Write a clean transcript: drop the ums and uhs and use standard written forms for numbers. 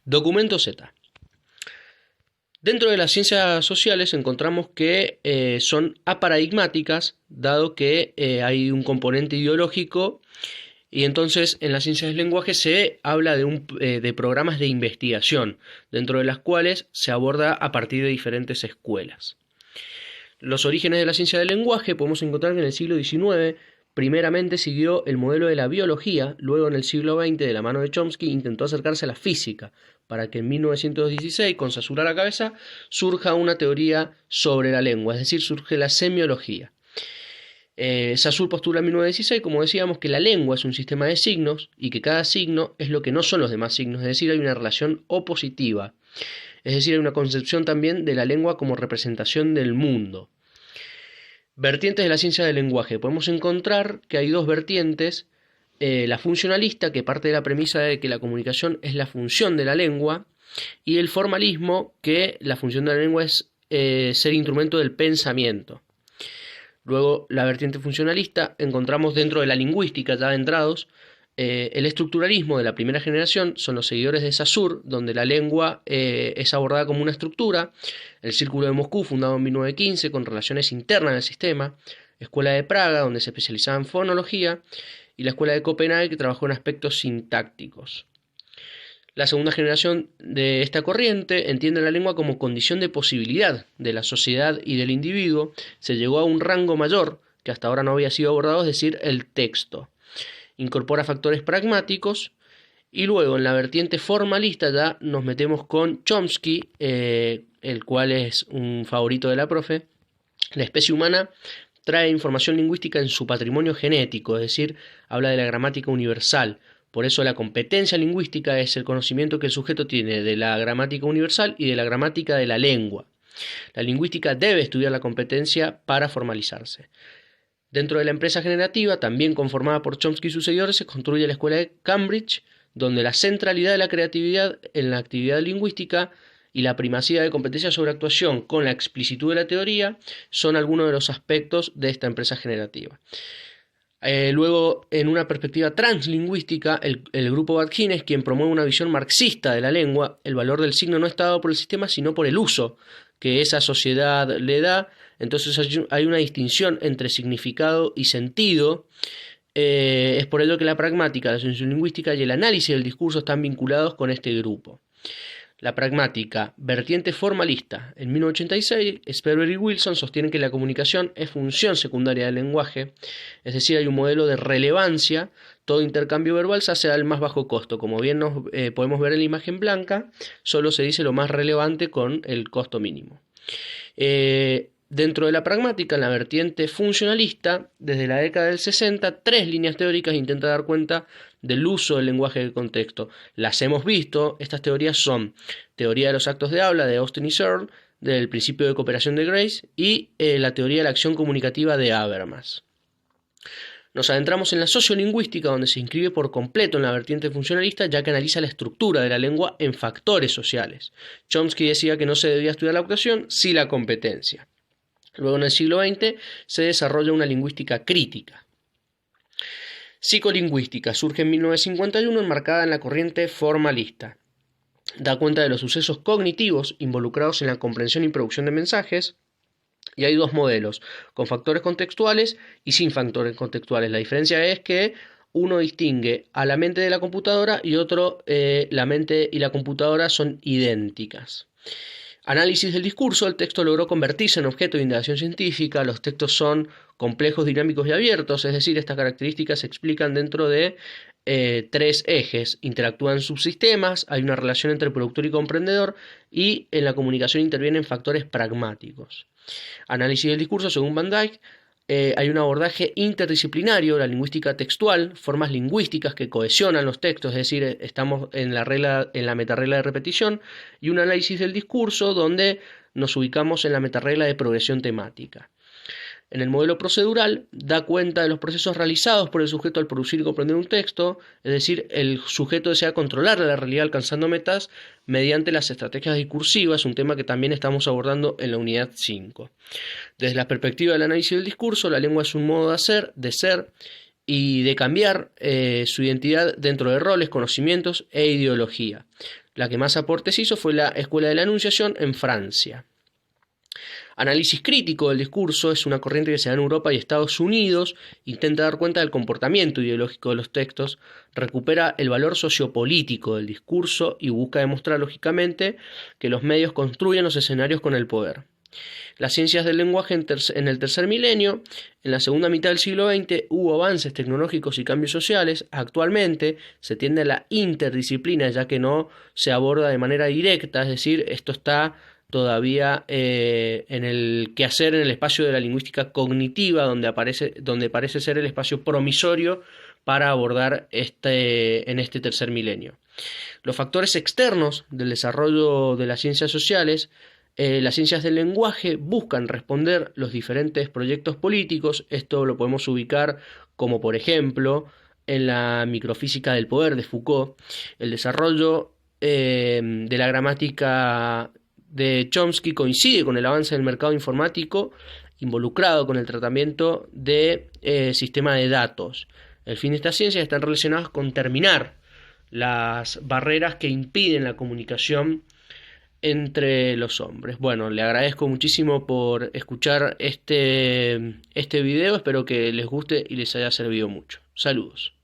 Documento Z. Dentro de las ciencias sociales encontramos que son aparadigmáticas, dado que hay un componente ideológico, y entonces en las ciencias del lenguaje se habla de programas de investigación, dentro de las cuales se aborda a partir de diferentes escuelas. Los orígenes de la ciencia del lenguaje podemos encontrar que en el siglo XIX primeramente siguió el modelo de la biología, luego en el siglo XX, de la mano de Chomsky, intentó acercarse a la física, para que en 1916, con Saussure a la cabeza, surja una teoría sobre la lengua, es decir, surge la semiología. Saussure postula en 1916, como decíamos, que la lengua es un sistema de signos y que cada signo es lo que no son los demás signos, es decir, hay una relación opositiva, es decir, hay una concepción también de la lengua como representación del mundo. Vertientes de la ciencia del lenguaje. Podemos encontrar que hay dos vertientes, la funcionalista, que parte de la premisa de que la comunicación es la función de la lengua, y el formalismo, que la función de la lengua es ser instrumento del pensamiento. Luego, la vertiente funcionalista, encontramos dentro de la lingüística, ya adentrados, el estructuralismo de la primera generación, son los seguidores de Saussure, donde la lengua es abordada como una estructura, el Círculo de Moscú, fundado en 1915, con relaciones internas del sistema, Escuela de Praga, donde se especializaba en fonología, y la Escuela de Copenhague, que trabajó en aspectos sintácticos. La segunda generación de esta corriente entiende la lengua como condición de posibilidad de la sociedad y del individuo. Se llegó a un rango mayor que hasta ahora no había sido abordado, es decir, el texto. Incorpora factores pragmáticos, y luego en la vertiente formalista ya nos metemos con Chomsky, el cual es un favorito de la profe. La especie humana trae información lingüística en su patrimonio genético, es decir, habla de la gramática universal. Por eso la competencia lingüística es el conocimiento que el sujeto tiene de la gramática universal y de la gramática de la lengua. La lingüística debe estudiar la competencia para formalizarse. Dentro de la empresa generativa, también conformada por Chomsky y sus seguidores, se construye la Escuela de Cambridge, donde la centralidad de la creatividad en la actividad lingüística y la primacía de competencia sobre actuación con la explicitud de la teoría son algunos de los aspectos de esta empresa generativa. Luego, en una perspectiva translingüística, el grupo Batkin es quien promueve una visión marxista de la lengua. El valor del signo no está dado por el sistema, sino por el uso que esa sociedad le da. Entonces hay una distinción entre significado y sentido. Es por ello que la pragmática, la sociolingüística y el análisis del discurso están vinculados con este grupo. La pragmática, vertiente formalista. En 1986, Sperber y Wilson sostienen que la comunicación es función secundaria del lenguaje, es decir, hay un modelo de relevancia, todo intercambio verbal se hace al más bajo costo. Como bien podemos ver en la imagen blanca, solo se dice lo más relevante con el costo mínimo. Dentro de la pragmática, en la vertiente funcionalista, desde la década del 60, 3 líneas teóricas intentan dar cuenta del uso del lenguaje del contexto. Las hemos visto, estas teorías son teoría de los actos de habla de Austin y Searle, del principio de cooperación de Grace y la teoría de la acción comunicativa de Habermas. Nos adentramos en la sociolingüística, donde se inscribe por completo en la vertiente funcionalista, ya que analiza la estructura de la lengua en factores sociales. Chomsky decía que no se debía estudiar la ocasión, sí la competencia. Luego, en el siglo XX, se desarrolla una lingüística crítica. Psicolingüística surge en 1951, enmarcada en la corriente formalista. Da cuenta de los sucesos cognitivos involucrados en la comprensión y producción de mensajes, y hay dos modelos, con factores contextuales y sin factores contextuales. La diferencia es que uno distingue a la mente de la computadora y otro, la mente y la computadora son idénticas. Análisis del discurso. El texto logró convertirse en objeto de indagación científica. Los textos son complejos, dinámicos y abiertos, es decir, estas características se explican dentro de 3 ejes. Interactúan subsistemas, hay una relación entre productor y comprendedor, y en la comunicación intervienen factores pragmáticos. Análisis del discurso. Según Van Dyck, hay un abordaje interdisciplinario, la lingüística textual, formas lingüísticas que cohesionan los textos, es decir, estamos en la metarregla de repetición, y un análisis del discurso donde nos ubicamos en la metarregla de progresión temática. En el modelo procedural da cuenta de los procesos realizados por el sujeto al producir y comprender un texto, es decir, el sujeto desea controlar la realidad alcanzando metas mediante las estrategias discursivas, un tema que también estamos abordando en la unidad 5. Desde la perspectiva del análisis del discurso, la lengua es un modo de hacer, de ser, y de cambiar su identidad dentro de roles, conocimientos e ideología. La que más aportes hizo fue la Escuela de la Anunciación en Francia. Análisis crítico del discurso es una corriente que se da en Europa y Estados Unidos, intenta dar cuenta del comportamiento ideológico de los textos, recupera el valor sociopolítico del discurso y busca demostrar lógicamente que los medios construyen los escenarios con el poder. Las ciencias del lenguaje en el tercer milenio, en la segunda mitad del siglo XX hubo avances tecnológicos y cambios sociales. Actualmente se tiende a la interdisciplina, ya que no se aborda de manera directa, es decir, esto está todavía en el quehacer, en el espacio de la lingüística cognitiva, donde parece ser el espacio promisorio para abordar en este tercer milenio. Los factores externos del desarrollo de las ciencias sociales, las ciencias del lenguaje buscan responder los diferentes proyectos políticos. Esto lo podemos ubicar como, por ejemplo, en la microfísica del poder de Foucault, el desarrollo de la gramática de Chomsky coincide con el avance del mercado informático involucrado con el tratamiento de sistema de datos. El fin de estas ciencias están relacionadas con terminar las barreras que impiden la comunicación entre los hombres. Bueno, le agradezco muchísimo por escuchar este video, espero que les guste y les haya servido mucho. Saludos.